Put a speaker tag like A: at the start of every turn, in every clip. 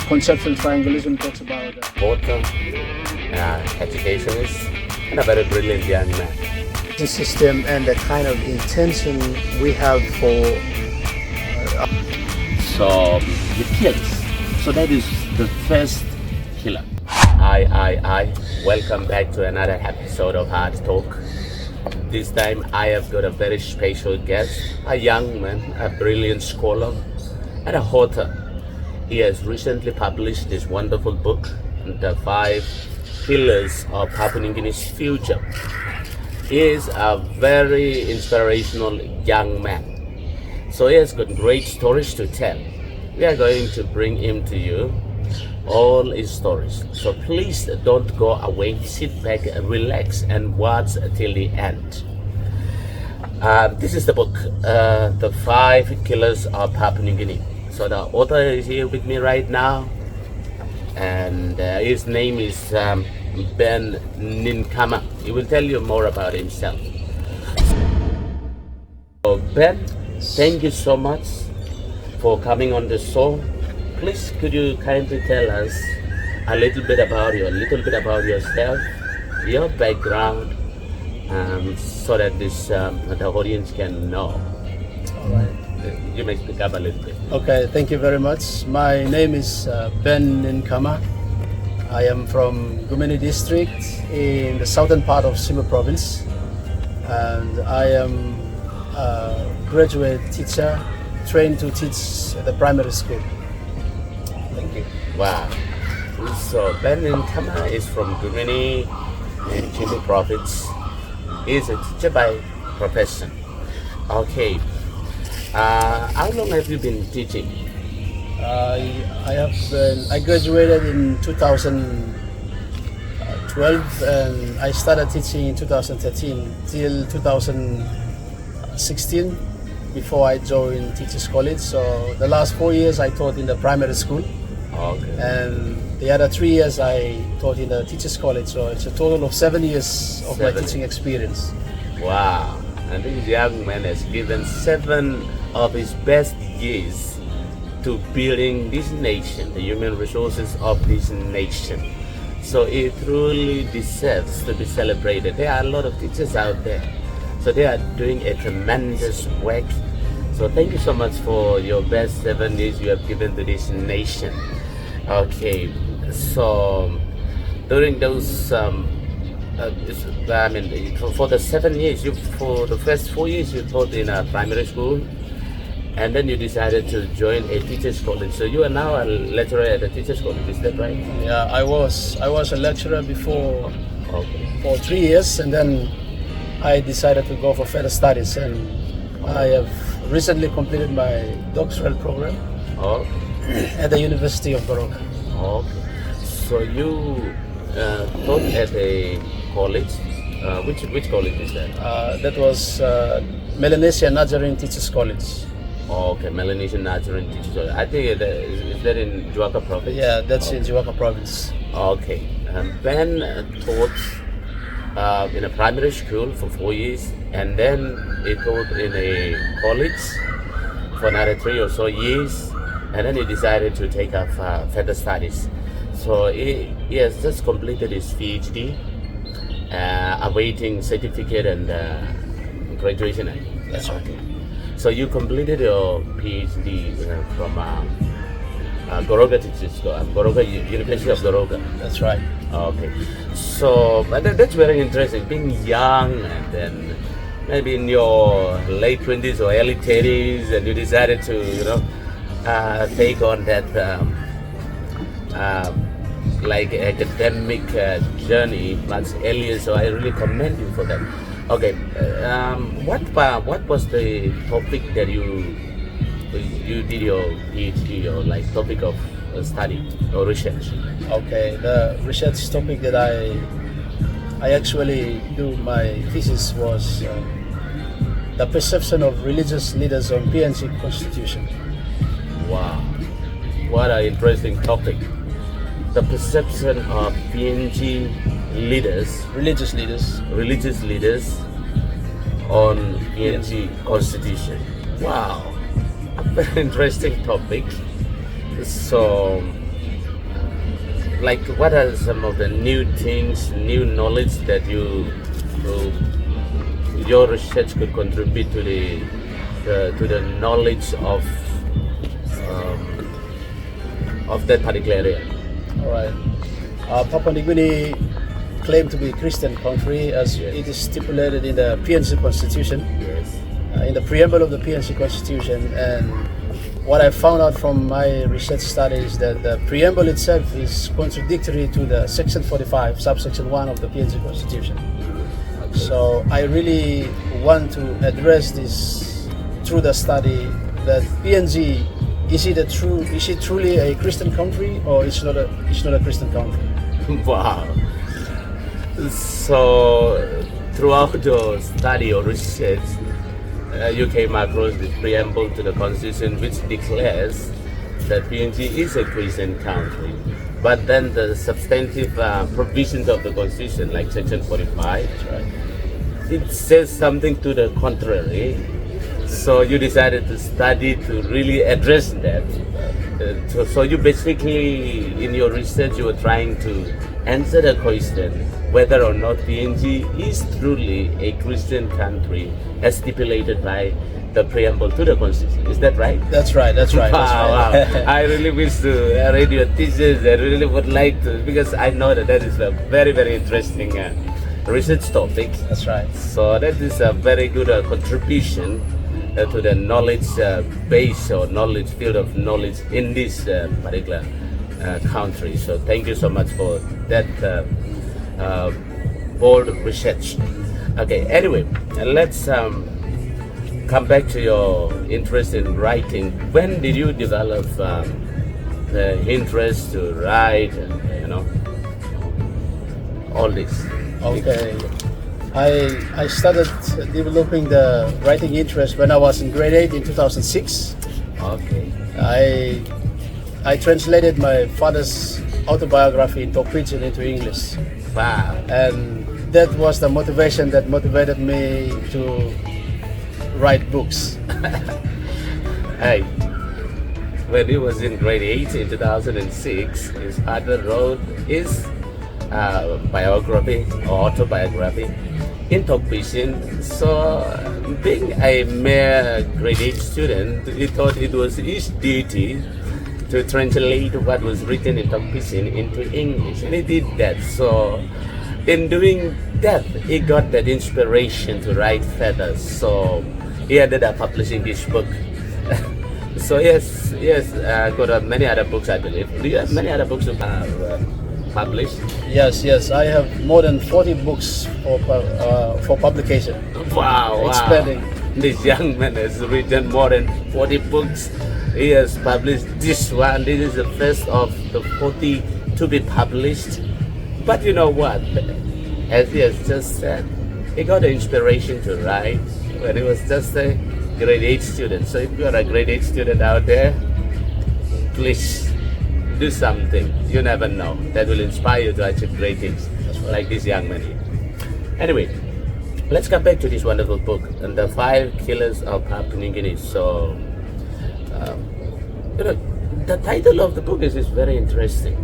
A: conceptual triangulation talks about
B: Author, educationist, and a very brilliant young man.
A: the system and the kind of intention we have for
B: So the kills. So that is the first killer. I. Welcome back to another episode of Hard Talk. This time I have got a very special guest, a young man, a brilliant scholar, and a author. He has recently published this wonderful book, The 5 Pillars of Papua New Guinea's Future. He is a very inspirational young man. So he has got great stories to tell. We are going to bring him to you, all his stories. So please don't go away, sit back, relax, and watch till the end. This is the book, The 5 Killers of Papua New Guinea. So the author is here with me right now, and his name is Ben Ninkama. He will tell you more about himself. So Ben, thank you so much for coming on the show. Please, could you kindly tell us a little bit about yourself, your background, so that the audience can know.
A: all right.
B: You may speak up a little bit.
A: Okay, thank you very much. My name is Ben Ninkama. I am from Gumini district in the southern part of Sima province, and I am a graduate teacher trained to teach at the primary school. Thank you.
B: Wow. So Ben Ninkama is from Gumini in Sima province. He is a teacher by profession. Okay. How long have you been teaching?
A: I graduated in 2012 and I started teaching in 2013 till 2016 before I joined Teachers College. So the last 4 years I taught in the primary school,
B: Okay.
A: and the other 3 years I taught in the Teachers College. So it's a total of 7 years of my
B: 7.
A: teaching experience.
B: Wow. And this young man has given 7 of his best years to building this nation, the human resources of this nation. So he truly deserves to be celebrated. There are a lot of teachers out there. So they are doing a tremendous work. So thank you so much for your best 7 years you have given to this nation. Okay. So during those for the 7 years, for the first 4 years you taught in a primary school, and then you decided to join a teachers college. So you are now a lecturer at a teachers college, is that right?
A: Yeah, I was a lecturer before
B: Okay.
A: for 3 years, and then I decided to go for further studies, and I have recently completed my doctoral program
B: Oh,
A: at the University of Baroka.
B: okay. So you taught at a college. Which college is that?
A: That was Melanesia Nazarene Teachers College.
B: Okay, Melanesian Nazarene Teachers College. I think is that in Juaka province?
A: Yeah, that's in Jiwaka province.
B: Okay. Ben taught in a primary school for 4 years, and then he taught in a college for another 3 or so years, and then he decided to take up further studies. So he has just completed his PhD, awaiting certificate and graduation.
A: That's right.
B: Okay. So you completed your PhD from Goroga Teachers School, University of Goroga.
A: That's right.
B: Okay, so but that's very interesting. Being young and then maybe in your late 20s or early 30s, and you decided to, take on that like academic journey much earlier. So I really commend you for that. Okay, what was the topic that you did your PhD or like topic of study or research?
A: Okay, the research topic that I actually do my thesis was the perception of religious leaders on PNG Constitution.
B: Wow, what an interesting topic. The perception of PNG leaders,
A: Religious leaders
B: on PNG Constitution. Wow, a very interesting topic. So like what are some of the new things, new knowledge that your research could contribute to the knowledge of that particular area?
A: All right. Papua New Guinea claimed to be a Christian country as it is stipulated in the PNC Constitution, in the preamble of the PNC Constitution. And what I found out from my research studies that the preamble itself is contradictory to the Section 45, subsection 1 of the PNC Constitution. So I really want to address this through the study that PNG, is it truly a Christian country, or it's not a Christian country?
B: Wow. So throughout your study or research, you came across the preamble to the Constitution, which declares that PNG is a Christian country. But then the substantive provisions of the Constitution, like Section 45, it says something to the contrary. So you decided to study to really address that. So you basically, in your research, you were trying to answer the question whether or not PNG is truly a Christian country as stipulated by the preamble to the Constitution. Is that right?
A: That's right.
B: Wow. I really wish to read your thesis. I really would like to, because I know that is a very, very interesting research topic.
A: That's right.
B: So that is a very good contribution to the knowledge base or knowledge field of knowledge in this particular country. So thank you so much for that bold research. Okay, anyway, let's come back to your interest in writing. When did you develop the interest to write, all this?
A: Okay. I started developing the writing interest when I was in grade 8 in 2006.
B: Okay.
A: I translated my father's autobiography in Tok Pidgin into English.
B: Wow.
A: And that was the motivation that motivated me to write books.
B: Hey, when he was in grade 8 in 2006, his father wrote his biography or autobiography in Tok Pidgin. So, being a mere grade 8 student, he thought it was his duty to translate what was written in Tok Pidgin into English, and he did that. So, in doing that, he got that inspiration to write further. So, he ended up publishing this book. So, yes, got many other books, I believe. Do you have many other books to published?
A: Yes, I have more than 40 books for publication.
B: Wow.
A: Expanding.
B: This young man has written more than 40 books. He has published this one. This is the first of the 40 to be published. But you know what? As he has just said, he got the inspiration to write when he was just a grade 8 student. So if you are a grade 8 student out there, please do something. You never know. That will inspire you to achieve great things, like this young man here. Anyway, let's come back to this wonderful book, and the 5 Killers of Papua New Guinea. So, the title of the book is very interesting.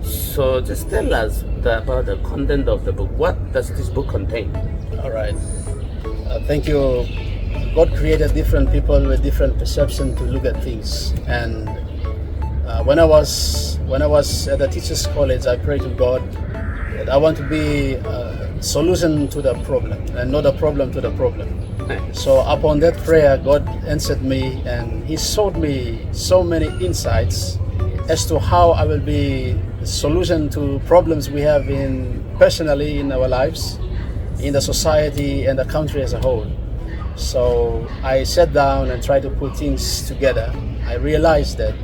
B: So, just tell us about the content of the book. What does this book contain?
A: All right. Thank you. God created different people with different perception to look at things, and when I was at the teachers' college, I prayed to God that I want to be a solution to the problem and not a problem to the problem. So upon that prayer, God answered me, and He showed me so many insights as to how I will be the solution to problems we have personally in our lives, in the society and the country as a whole. So I sat down and tried to put things together. I realized that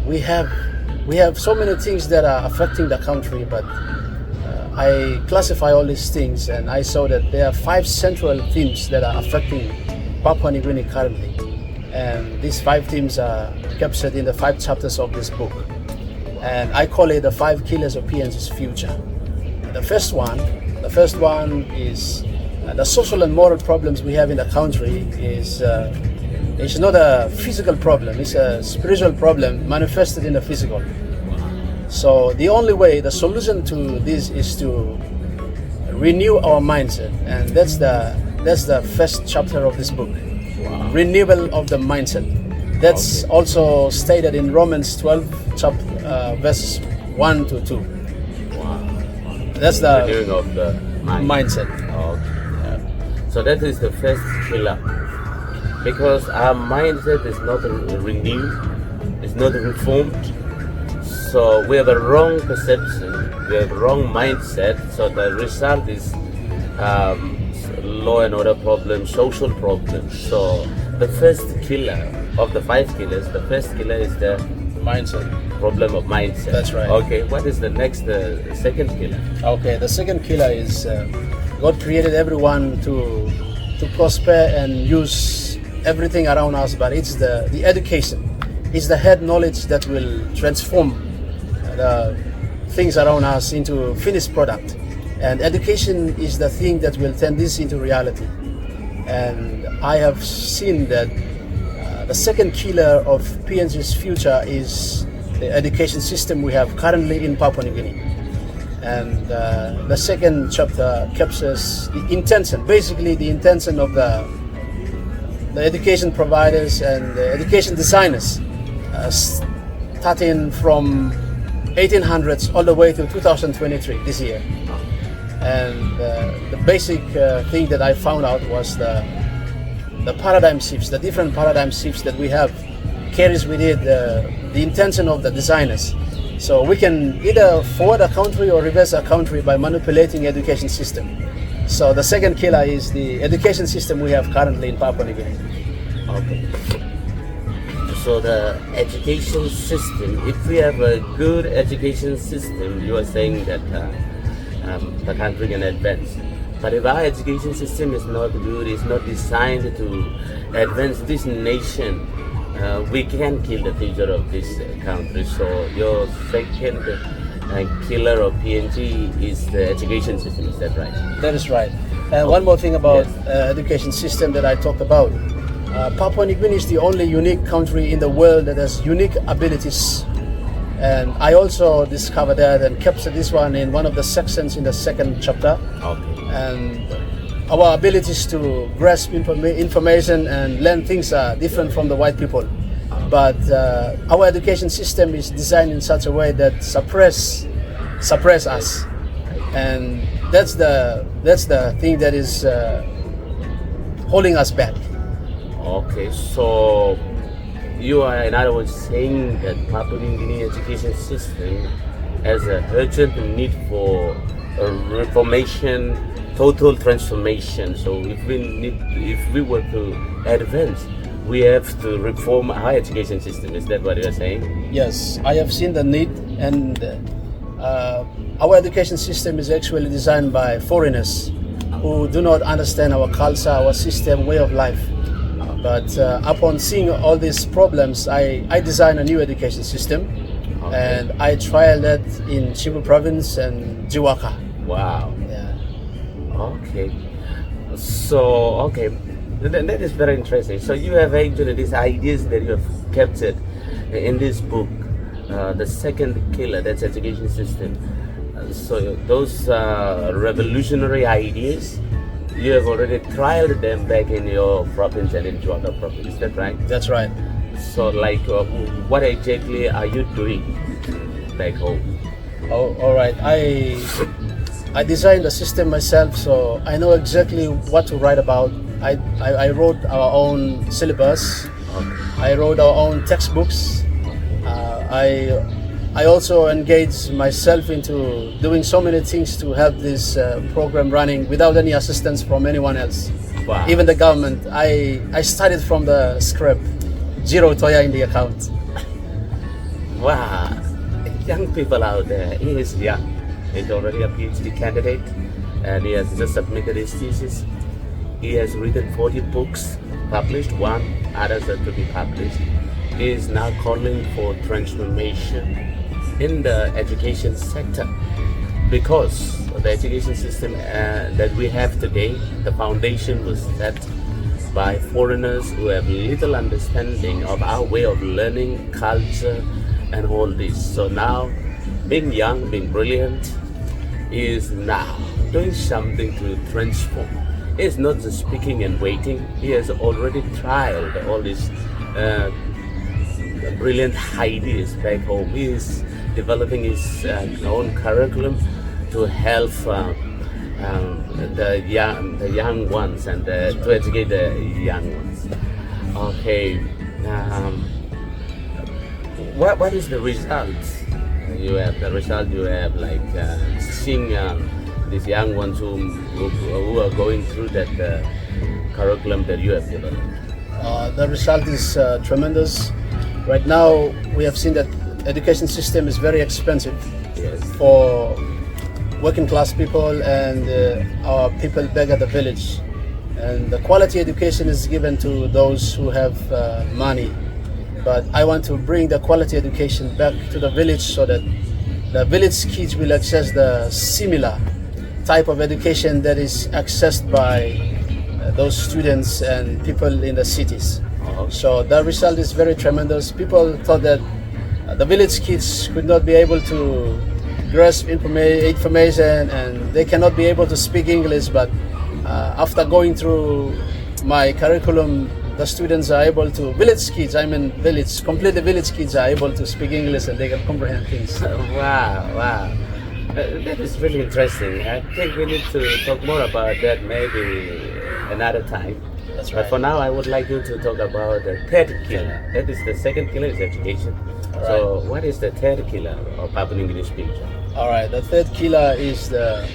A: we have so many things that are affecting the country, but I classify all these things, and I saw that there are 5 central themes that are affecting Papua New Guinea currently, and these 5 themes are captured in the 5 chapters of this book, and I call it the 5 Killers of PNG's Future. The first one is the social and moral problems we have in the country is it's not a physical problem, it's a spiritual problem manifested in the physical. So the only way, the solution to this is to renew our mindset, and that's the first chapter of this book.
B: Wow.
A: Renewal of the mindset. That's
B: Okay.
A: also stated in Romans 12, verses 1 to 2.
B: Wow.
A: That's the
B: Renewing of the mind.
A: mindset.
B: Okay. Yeah. So that is the first killer, because our mindset is not renewed, it's not reformed. So we have a wrong perception, we have a wrong mindset. So the result is law and order problems, social problems. So the first killer of the 5 killers, the first killer is the
A: Mindset.
B: problem of mindset.
A: That's right.
B: Okay, what is the next, the second killer?
A: Okay, the second killer is God created everyone to prosper and use everything around us, but it's the education. It's the head knowledge that will transform the things around us into finished product. And education is the thing that will turn this into reality. And I have seen that the second killer of PNG's future is the education system we have currently in Papua New Guinea. And the second chapter captures the intention, basically the intention of the education providers and the education designers, starting from 1800s all the way to 2023 this year. And the basic thing that I found out was the paradigm shifts, the different paradigm shifts that we have carries with it the intention of the designers. So we can either forward a country or reverse a country by manipulating education system. So the second killer is the education system we have currently in Papua New Guinea.
B: Okay. So the education system, if we have a good education system, you are saying that the country can advance. But if our education system is not good, it's not designed to advance this nation, we can kill the future of this country. So your second killer of PNG is the education system, is that right?
A: That is right. And one more thing about
B: Yes.
A: education system that I talked about. Papua New Guinea is the only unique country in the world that has unique abilities. And I also discovered that and captured this one in one of the sections in the second chapter.
B: Okay.
A: And our abilities to grasp information and learn things are different from the white people. But our education system is designed in such a way that suppress us. And that's the thing that is holding us back.
B: Okay, so you are, in other words, saying that Papua New Guinea education system has a urgent need for a reformation, total transformation. So if we were to advance, we have to reform our education system. Is that what you are saying?
A: Yes, I have seen the need, and our education system is actually designed by foreigners who do not understand our culture, our system, way of life. But upon seeing all these problems, I designed a new education system, and I trialed that in Chibu province and Jiwaka.
B: Wow.
A: Yeah.
B: Okay. So, okay. That is very interesting. So you have actually these ideas that you have captured in this book, the second killer, that's education system. So those revolutionary ideas, you have already trialed them back in your province and in Juaka province, is that right?
A: That's right.
B: So like, what exactly are you doing back home?
A: Oh, all right. I designed the system myself, so I know exactly what to write about. I wrote our own syllabus. I wrote our own textbooks. I also engaged myself into doing so many things to help this program running without any assistance from anyone else.
B: Wow.
A: Even the government. I started from the scrap, zero toya in the account.
B: Wow, young people out there, he is young. He's already a PhD candidate and he has just submitted his thesis. He has written 40 books, published one, others are to be published. He is now calling for transformation in the education sector because the education system that we have today, the foundation was set by foreigners who have little understanding of our way of learning, culture, and all this. So now being young, being brilliant, is now doing something to transform. He's not just speaking and waiting. He has already trialed all these brilliant ideas back home. He is developing his own curriculum to help the young ones and to educate the young ones. Okay, what is the result? You have the result. You have like seeing these young ones who are going through that curriculum that you have developed.
A: The result is tremendous. Right now, we have seen that education system is very expensive for working class people and our people back at the village. And the quality education is given to those who have money. But I want to bring the quality education back to the village so that the village kids will access the similar type of education that is accessed by those students and people in the cities. So the result is very tremendous. People thought that the village kids could not be able to grasp information and they cannot be able to speak English, but after going through my curriculum, the students are able to, completely village kids are able to speak English and they can comprehend things.
B: Wow. That is really interesting. I think we need to talk more about that maybe another time.
A: That's right.
B: But for now, I would like you to talk about the third killer. That is the second killer is education. So what is the third killer of Papua New Guinea speech?
A: All right, the third killer is the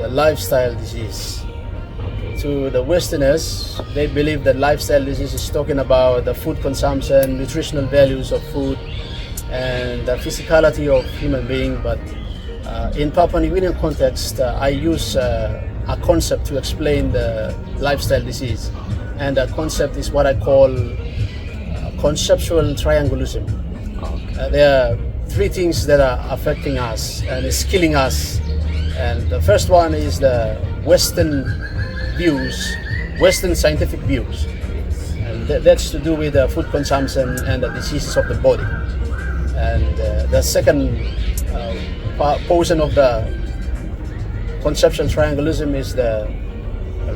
A: lifestyle disease. To the Westerners, they believe that lifestyle disease is talking about the food consumption, nutritional values of food, and the physicality of human being. But in Papua New Guinean context, I use a concept to explain the lifestyle disease, and the concept is what I call conceptual triangulism. There are three things that are affecting us and is killing us, and the first one is the Western views, Western scientific views, and that's to do with the food consumption and the diseases of the body. And the second portion of the conceptual triangulism is the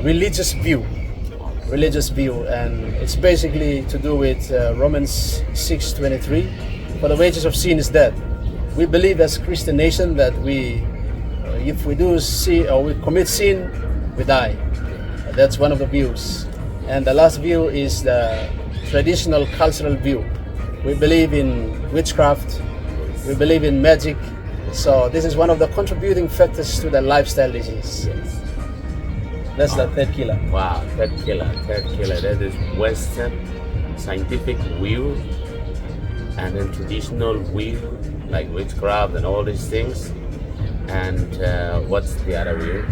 A: religious view, and it's basically to do with Romans 6:23. For the wages of sin is death. We believe as a Christian nation that if we do sin or we commit sin, we die. That's one of the views. And the last view is the traditional cultural view. We believe in witchcraft, we believe in magic. So this is one of the contributing factors to the lifestyle disease. That's the third killer.
B: Wow, third killer. That is Western scientific view and then traditional view, like witchcraft and all these things. And what's the other view?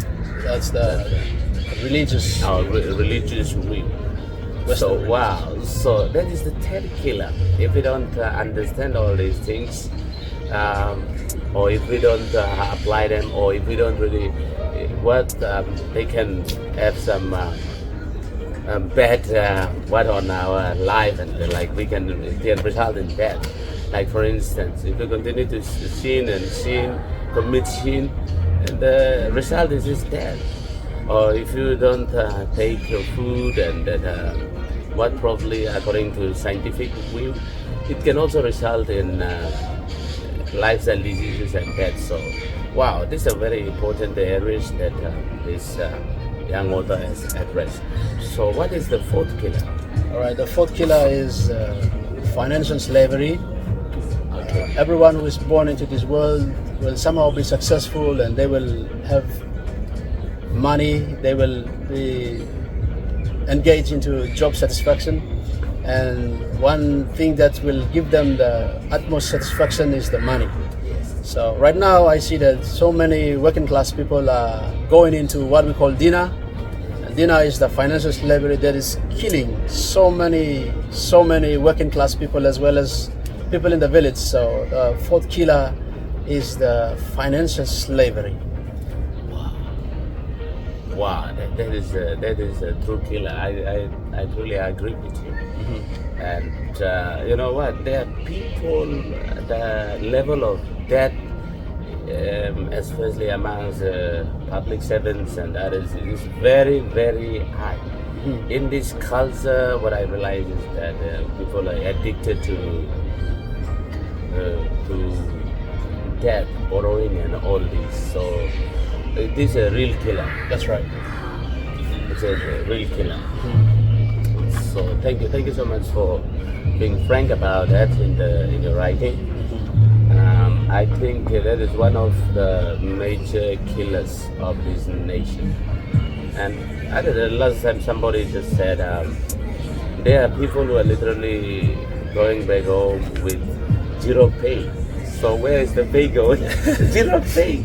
A: That's the religious.
B: Religious view. So wow, so that is the third killer. If we don't understand all these things, or if we don't apply them, or if we don't really, they can have some bad on our life, and like it can result in death. Like for instance, if we continue to sin, commit sin, and the result is death. Or if you don't take your food and what probably according to scientific view, it can also result in lifestyle diseases and death. So, wow, these are very important areas that this young author has addressed. So, what is the fourth killer?
A: All right, the fourth killer is financial slavery. Everyone who is born into this world will somehow be successful, and they will have money, they will be engaged into job satisfaction, and one thing that will give them the utmost satisfaction is the money. So right now I see that so many working class people are going into what we call dina. Dina is the financial slavery that is killing so many working class people as well as people in the village. So the fourth killer is the financial slavery.
B: Wow, that is a true killer. I truly agree with you. Mm-hmm. And you know what? There are people, the level of death, especially amongst public servants and others, is very, very high. In this culture, what I realize is that people are addicted to debt, borrowing, and all this. So this is a real killer.
A: That's right.
B: It's a real killer. So thank you so much for being frank about that in your writing. I think that is one of the major killers of this nation. And I don't know, last time somebody just said there are people who are literally going back home with zero pay. So where is the pay going? Zero pay.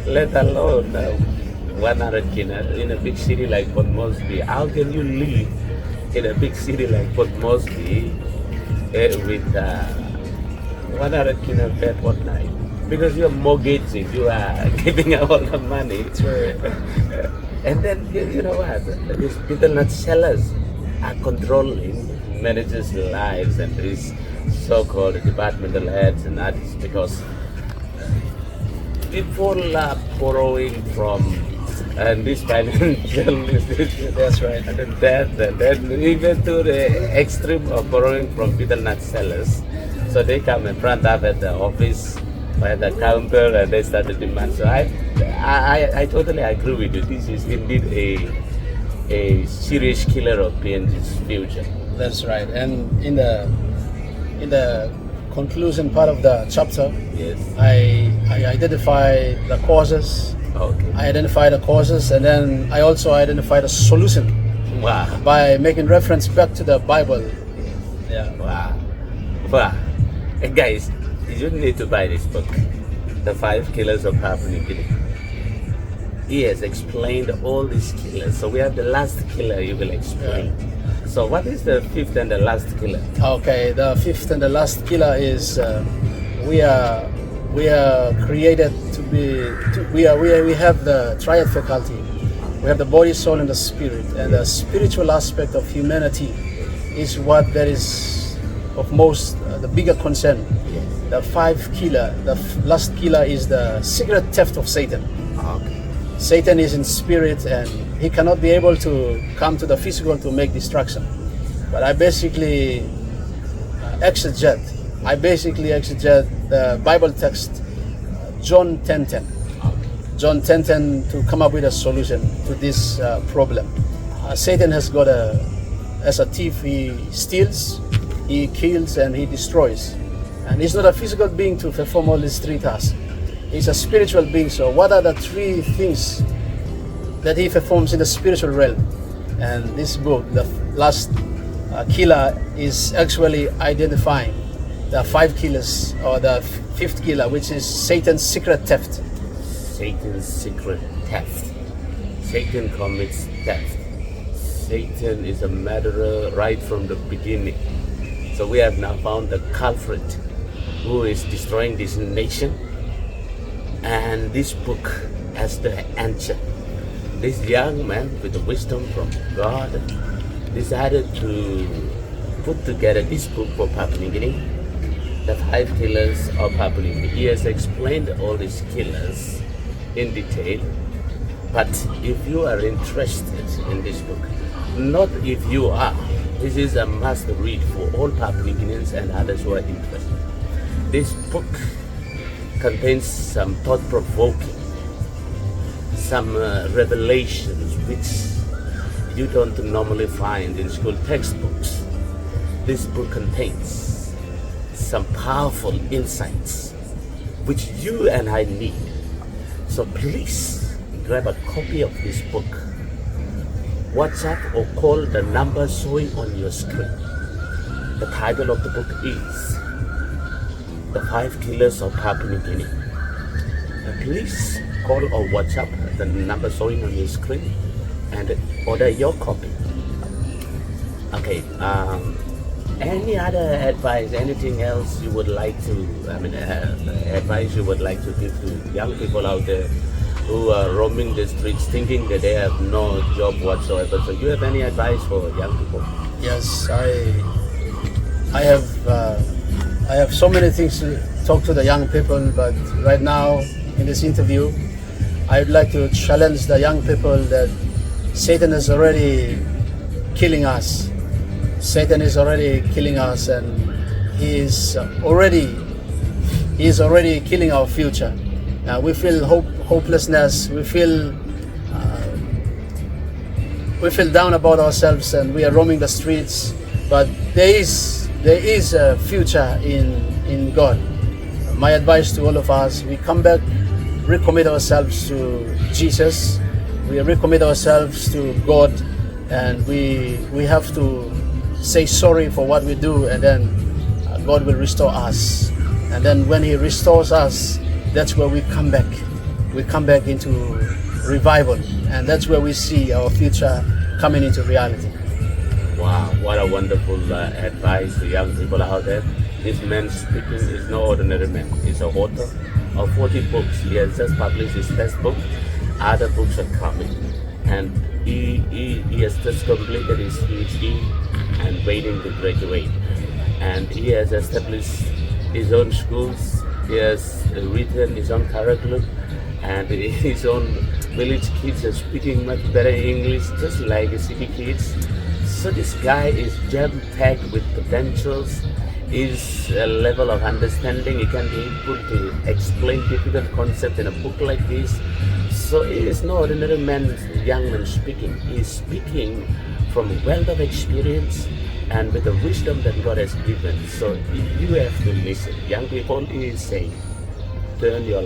B: Let alone 100 in a big city like Port Moresby. How can you live in a big city like Port Moresby with 100 kina per fortnight? Because you are mortgaging, you are giving out all the money. And then you know what? These people not sellers are controlling managers' lives and these so-called departmental heads and others, because people are borrowing from this financial institution.
A: That's right.
B: And then even to the extreme of borrowing from people not sellers. So they come and front up at the office by the counter and they start to demand. So I totally agree with you. This is indeed a serious killer of PNG's future.
A: That's right. And in the conclusion part of the chapter,
B: Yes.
A: I identify the causes.
B: Okay.
A: I identify the causes, and then I also identify the solution
B: Wow.
A: by making reference back to the Bible. Yeah.
B: Wow. Wow. And guys, you need to buy this book, The 5 Killers of Papua New Guinea. He has explained all these killers. So we have the last killer you will explain. So what is the fifth and the last killer?
A: Okay, the fifth and the last killer is we are created to be. We have the triad faculty. We have the body, soul, and the spirit. And the spiritual aspect of humanity is what that is of most the bigger concern. The 5 killer, the last killer is the secret theft of Satan.
B: Okay.
A: Satan is in spirit and he cannot be able to come to the physical to make destruction. But I basically exegete the Bible text, John 10:10. John 10:10 to come up with a solution to this problem. Satan has got as a thief, he steals, he kills, and he destroys. And he's not a physical being to perform all these 3 tasks. He's a spiritual being. So what are the 3 things that he performs in the spiritual realm? And this book, the last killer, is actually identifying the 5 killers, or the 5th killer, which is Satan's secret theft.
B: Satan's secret theft. Satan commits theft. Satan is a murderer right from the beginning. So we have now found the culprit who is destroying this nation. And this book has the answer. This young man with the wisdom from God decided to put together this book for Papua New Guinea, The 5 Killers of Papua New Guinea. He has explained all these killers in detail. But if you are interested in this book, not if you are, this is a must read for all Papua New Guineans and others who are interested. This book contains some thought-provoking, some revelations which you don't normally find in school textbooks. This book contains some powerful insights which you and I need. So please grab a copy of this book. WhatsApp or call the number showing on your screen. The title of the book is The 5 Killers of Papua New Guinea. Please call or WhatsApp the number showing on your screen and order your copy. Okay, any other advice, anything else you would like to, advice you would like to give to young people out there who are roaming the streets thinking that they have no job whatsoever? So you have any advice for young people?
A: Yes, I have so many things to talk to the young people, but right now in this interview, I'd like to challenge the young people that Satan is already killing us. Satan is already killing us, and he is already killing our future. We feel hopelessness. We feel down about ourselves, and we are roaming the streets. But there is a future in God. My advice to all of us: we come back, recommit ourselves to Jesus. We recommit ourselves to God, and we have to say sorry for what we do, and then God will restore us. And then when He restores us, that's where we come back. We come back into revival, and that's where we see our future coming into reality.
B: Wow, what a wonderful advice to young people out there. This man speaking is no ordinary man. He's an author of 40 books. He has just published his first book. Other books are coming. And he has just completed his PhD and waiting to graduate. And he has established his own schools. He has written his own curriculum. And his own village kids are speaking much better English, just like the city kids. So this guy is jam-packed with potentials. His level of understanding, he can be able to explain difficult concepts in a book like this. So he is no ordinary man, young man speaking. He is speaking from a wealth of experience and with the wisdom that God has given. So you have to listen. Young people, he is saying, turn your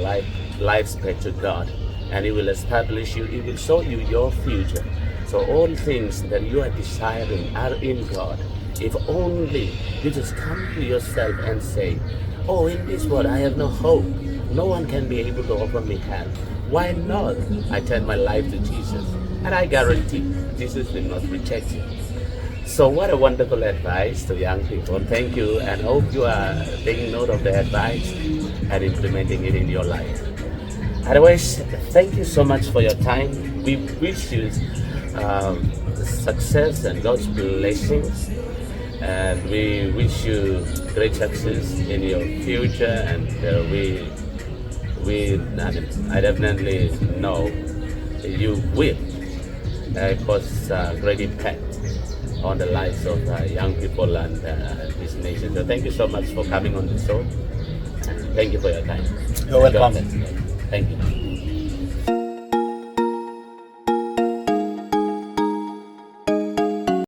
B: lives back to God, and He will establish you. He will show you your future. So all things that you are desiring are in God. If only you just come to yourself and say, oh, in this world I have no hope. No one can be able to offer me help. Why not? I turn my life to Jesus, and I guarantee Jesus will not reject you. So what a wonderful advice to young people. Thank you, and hope you are taking note of the advice and implementing it in your life. Otherwise, thank you so much for your time. We wish you success and God's blessings, and we wish you great success in your future. And I definitely know you will cause great impact on the lives of young people and this nation. So thank you so much for coming on the show. And thank you for your time.
A: You're welcome.
B: Thank you.